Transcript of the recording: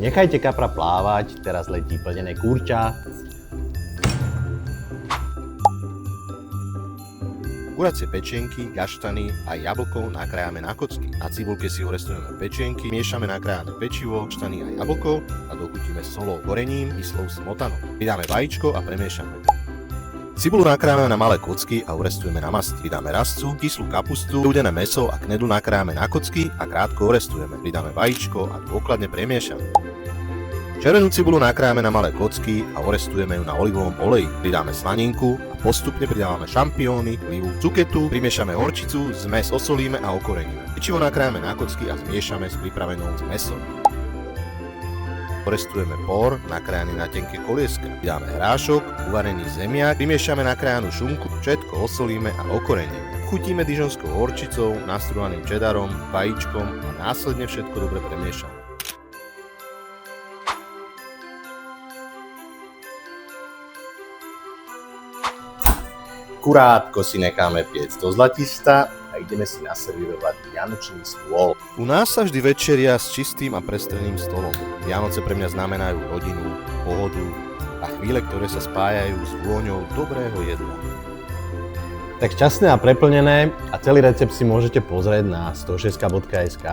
Nechajte kapra plávať, teraz letí plnené kurča. Kuracie pečienky, gaštany a jablko nakrájame na kocky. Na cibulke si urestujeme pečienky, miešame nakrájané pečivo, gaštany a jablko a dochutíme solou, korením, kyslou smotanou. Pridáme vajíčko a premiešame. Cibulu nakrájame na malé kocky a urestujeme na masti. Pridáme rastcu, kyslú kapustu, udené mäso a knedlu nakrájame na kocky a krátko urestujeme. Pridáme vajíčko a dôkladne premiešame. Červenú cibulu nakrájame na malé kocky a orestujeme ju na olivovom oleji. Pridáme slaninku a postupne pridávame šampióny, livu, cuketu, primiešame horčicu, zmes osolíme a okoreníme. Pečivo nakrájame na kocky a zmiešame s pripravenou zmesou. Orestujeme por, nakrájaný na tenké kolieska. Pridáme hrášok, uvarený zemiak, primiešame nakrájanú šunku, všetko osolíme a okoreníme. Chutíme dižonskou horčicou, nastrúhaným čedarom, vajíčkom a následne všetko dobre premiešame. Kurátko si necháme piecť do zlatista a ideme si naservírovať vianočný stôl. U nás sa vždy večeria s čistým a prestreným stolom. Vianoce pre mňa znamenajú rodinu, pohodu a chvíle, ktoré sa spájajú s vôňou dobrého jedla. Tak šťastné a preplnené a celý recept si môžete pozrieť na 106.sk.